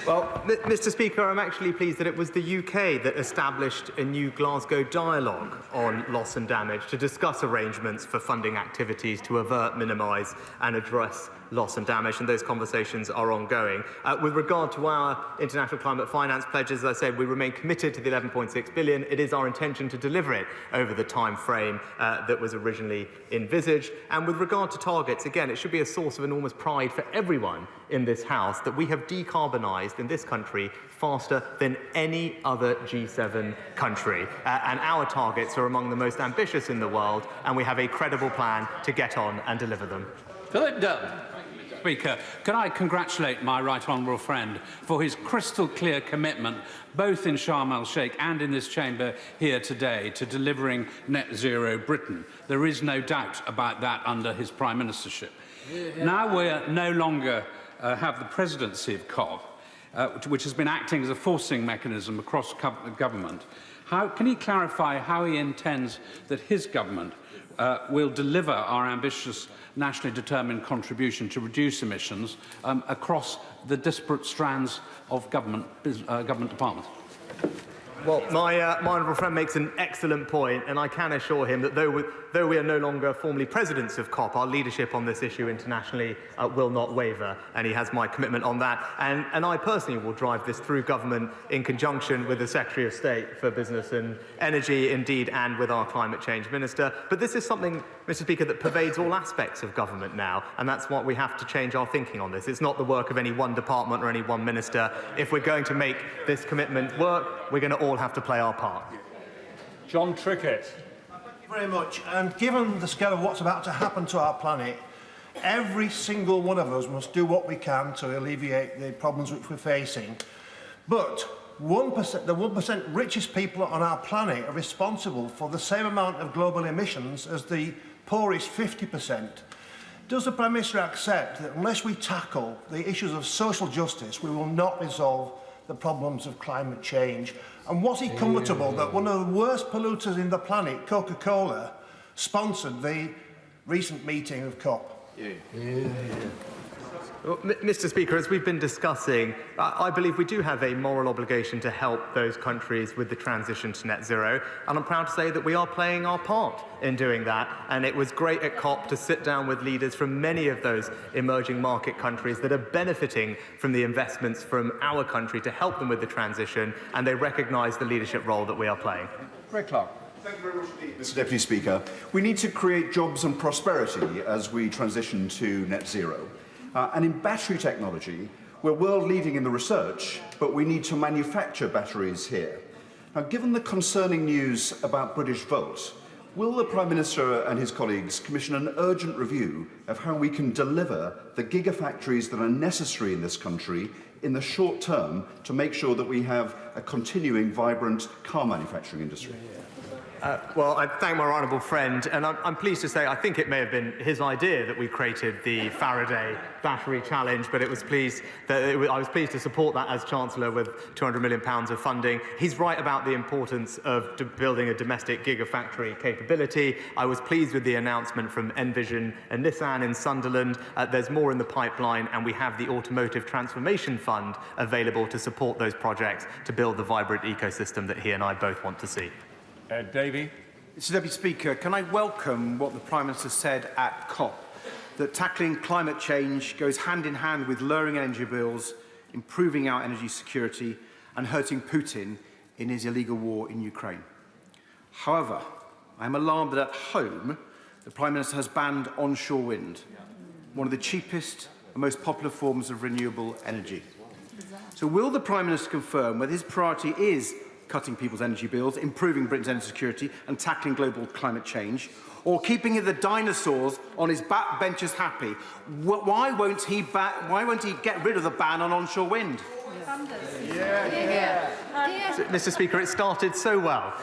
Well, Mr. Speaker, I'm actually pleased that it was the UK that established a new Glasgow dialogue on loss and damage to discuss arrangements for funding activities to avert, minimise and address loss and damage, and those conversations are ongoing. With regard to our international climate finance pledges, as I said, we remain committed to the £11.6 billion. It is our intention to deliver it over the time frame that was originally envisaged. And with regard to targets, again, it should be a source of enormous pride for everyone in this House that we have decarbonised in this country faster than any other G7 country. And our targets are among the most ambitious in the world, and we have a credible plan to get on and deliver them. Philip Dunn. Speaker, can I congratulate my right honourable friend for his crystal clear commitment, both in Sharm el-Sheikh and in this chamber here today, to delivering net zero Britain. There is no doubt about that under his prime ministership. Now we no longer have the presidency of COP. which has been acting as a forcing mechanism across government. Can he clarify how he intends that his government will deliver our ambitious nationally determined contribution to reduce emissions across the disparate strands of government departments? Well, my honourable friend makes an excellent point, and I can assure him that though we are no longer formally presidents of COP, our leadership on this issue internationally will not waver, and he has my commitment on that. And I personally will drive this through government in conjunction with the Secretary of State for Business and Energy, indeed, and with our Climate Change Minister. But this is something, Mr. Speaker, that pervades all aspects of government now, and that's why we have to change our thinking on this. It's not the work of any one department or any one minister. If we're going to make this commitment work, we're going to all have to play our part. John Trickett. Thank you very much. And given the scale of what's about to happen to our planet, every single one of us must do what we can to alleviate the problems which we're facing. But the 1% richest people on our planet are responsible for the same amount of global emissions as the poorest 50%. Does the Prime Minister accept that unless we tackle the issues of social justice, we will not resolve the problems of climate change? And was he comfortable that one of the worst polluters in the planet, Coca-Cola, sponsored the recent meeting of COP? Well, Mr. Speaker, as we've been discussing, I believe we do have a moral obligation to help those countries with the transition to net zero, and I'm proud to say that we are playing our part in doing that. And it was great at COP to sit down with leaders from many of those emerging market countries that are benefiting from the investments from our country to help them with the transition, and they recognise the leadership role that we are playing. Greg Clark. Thank you very much indeed, Mr. Deputy Speaker. We need to create jobs and prosperity as we transition to net zero. And in battery technology, we're world leading in the research, but we need to manufacture batteries here. Now, given the concerning news about British Volt, will the Prime Minister and his colleagues commission an urgent review of how we can deliver the gigafactories that are necessary in this country in the short term to make sure that we have a continuing vibrant car manufacturing industry? Well, I thank my honourable friend, and I'm pleased to say I think it may have been his idea that we created the Faraday Battery Challenge, but I was pleased to support that as Chancellor with £200 million of funding. He's right about the importance of building a domestic gigafactory capability. I was pleased with the announcement from Envision and Nissan in Sunderland. There's more in the pipeline, and we have the Automotive Transformation Fund available to support those projects to build the vibrant ecosystem that he and I both want to see. Davey. Mr. Deputy Speaker, can I welcome what the Prime Minister said at COP, that tackling climate change goes hand in hand with lowering energy bills, improving our energy security and hurting Putin in his illegal war in Ukraine. However, I am alarmed that at home the Prime Minister has banned onshore wind, one of the cheapest and most popular forms of renewable energy. So will the Prime Minister confirm whether his priority is cutting people's energy bills, improving Britain's energy security and tackling global climate change, or keeping the dinosaurs on his backbenchers happy? Why won't he get rid of the ban on onshore wind? Mr. Speaker, it started so well.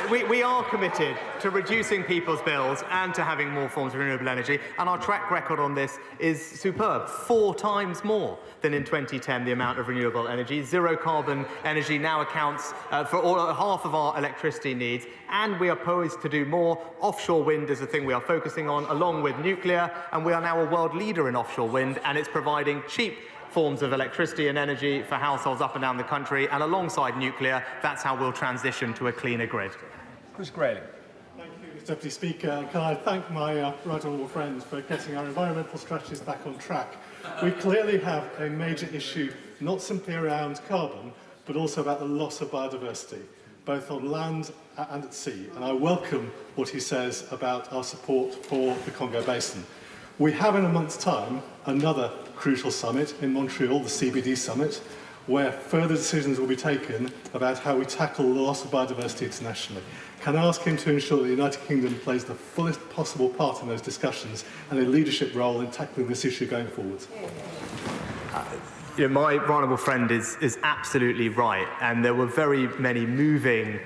We are committed to reducing people's bills and to having more forms of renewable energy, and our track record on this is superb. 4 times more than in 2010, the amount of renewable energy. Zero carbon energy now accounts for half of our electricity needs, and we are poised to do more. Offshore wind is the thing we are focusing on, along with nuclear, and we are now a world leader in offshore wind, and it's providing cheap forms of electricity and energy for households up and down the country, and alongside nuclear, that's how we'll transition to a cleaner grid. Chris Grayling. Thank you, Mr. Deputy Speaker. Can I thank my right honourable friends for getting our environmental strategies back on track? We clearly have a major issue, not simply around carbon, but also about the loss of biodiversity, both on land and at sea. And I welcome what he says about our support for the Congo Basin. We have in a month's time another crucial summit in Montreal, the CBD summit, where further decisions will be taken about how we tackle the loss of biodiversity internationally. Can I ask him to ensure that the United Kingdom plays the fullest possible part in those discussions and a leadership role in tackling this issue going forward? My honourable friend is absolutely right, and there were very many moving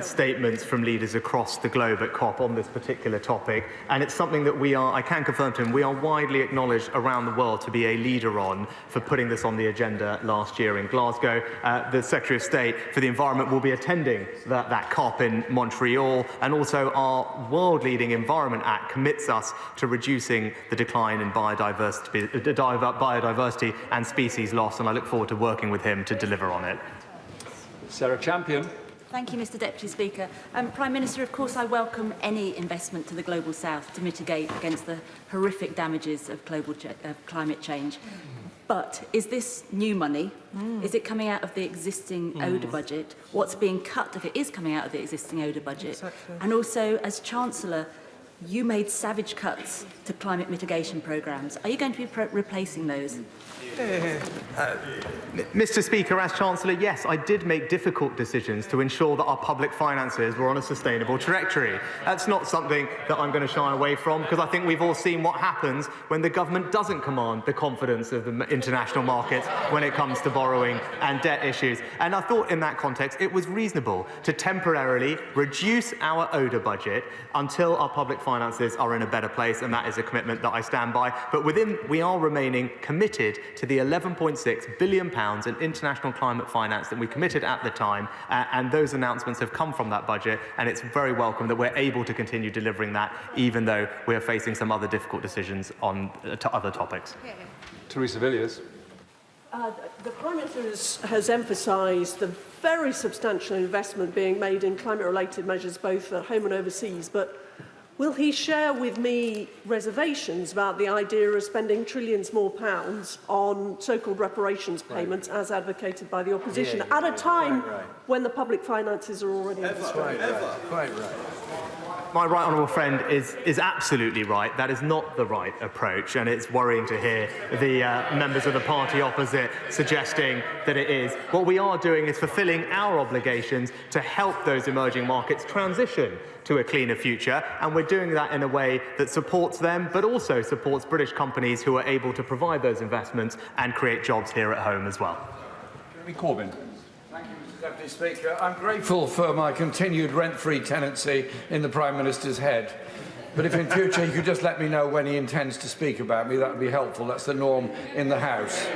statements from leaders across the globe at COP on this particular topic, and it's something that I can confirm to him, we are widely acknowledged around the world to be a leader on for putting this on the agenda last year in Glasgow. The Secretary of State for the Environment will be attending that COP in Montreal, and also our world-leading Environment Act commits us to reducing the decline in biodiversity and species loss, and I look forward to working with him to deliver on it. Sarah Champion. Thank you, Mr Deputy Speaker. Prime Minister, of course I welcome any investment to the Global South to mitigate against the horrific damages of climate change. But is this new money? Is it coming out of the existing ODA budget? What's being cut if it is coming out of the existing ODA budget? Exactly. And also, as Chancellor, you made savage cuts to climate mitigation programmes. Are you going to be replacing those? Mr Speaker, as Chancellor, yes, I did make difficult decisions to ensure that our public finances were on a sustainable trajectory. That's not something that I'm going to shy away from, because I think we've all seen what happens when the government doesn't command the confidence of the international markets when it comes to borrowing and debt issues. And I thought in that context it was reasonable to temporarily reduce our ODA budget until our public finances are in a better place, and that is a commitment that I stand by. But we are remaining committed to the £11.6 billion in international climate finance that we committed at the time, and those announcements have come from that budget, and it's very welcome that we're able to continue delivering that, even though we're facing some other difficult decisions on other topics. Teresa Villiers. The Prime Minister has emphasised the very substantial investment being made in climate-related measures, both at home and overseas, but will he share with me reservations about the idea of spending trillions more pounds on so-called reparations payments, as advocated by the opposition, at a time when the public finances are already in distress? Quite right. My right honourable friend is absolutely right. That is not the right approach, and it's worrying to hear the members of the party opposite suggesting that it is. What we are doing is fulfilling our obligations to help those emerging markets transition to a cleaner future, and we're doing that in a way that supports them, but also supports British companies who are able to provide those investments and create jobs here at home as well. Jeremy Corbyn. Deputy Speaker, I'm grateful for my continued rent-free tenancy in the Prime Minister's head. But if in future he could just let me know when he intends to speak about me, that would be helpful. That's the norm in the House.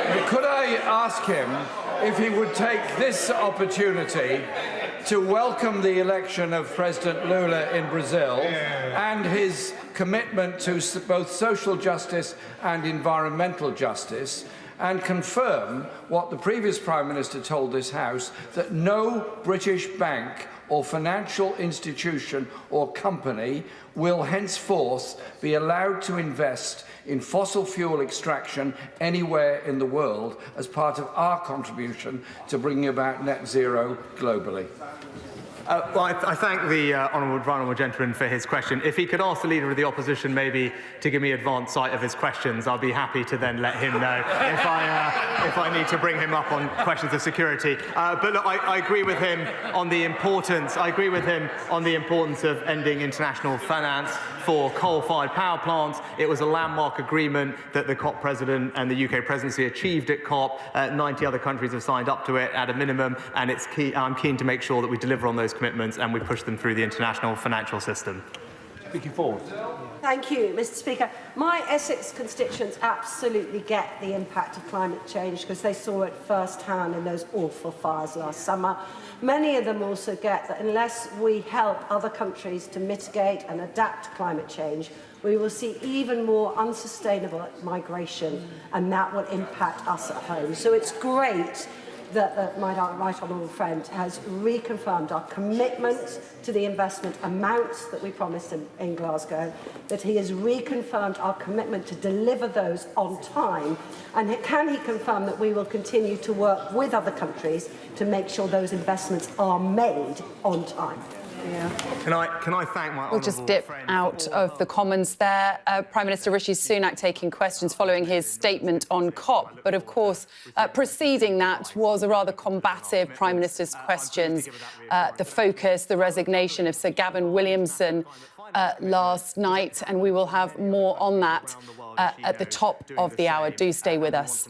But could I ask him if he would take this opportunity to welcome the election of President Lula in Brazil and his commitment to both social justice and environmental justice, and confirm what the previous Prime Minister told this House, that no British bank or financial institution or company will henceforth be allowed to invest in fossil fuel extraction anywhere in the world as part of our contribution to bringing about net zero globally. Well, I thank the honourable gentleman for his question. If he could ask the Leader of the Opposition maybe to give me advance sight of his questions, I'll be happy to then let him know if I need to bring him up on questions of security. But look, I agree with him on the importance. I agree with him on the importance of ending international finance for coal-fired power plants. It was a landmark agreement that the COP President and the UK Presidency achieved at COP. 90 other countries have signed up to it at a minimum, and it's key. I'm keen to make sure that we deliver on those commitments and we push them through the international financial system. Speaking forward. Thank you, Mr Speaker. My Essex constituents absolutely get the impact of climate change because they saw it firsthand in those awful fires last summer. Many of them also get that unless we help other countries to mitigate and adapt to climate change, we will see even more unsustainable migration, and that will impact us at home. So it's great that my right honourable friend has reconfirmed our commitment to the investment amounts that we promised in Glasgow, that he has reconfirmed our commitment to deliver those on time, and can he confirm that we will continue to work with other countries to make sure those investments are made on time? Can I thank my We'll just dip out of the Commons there. Prime Minister Rishi Sunak taking questions following his statement on COP. But of course, preceding that was a rather combative Prime Minister's questions. The focus, the resignation of Sir Gavin Williamson last night, and we will have more on that. at the top of the hour. Do stay with us.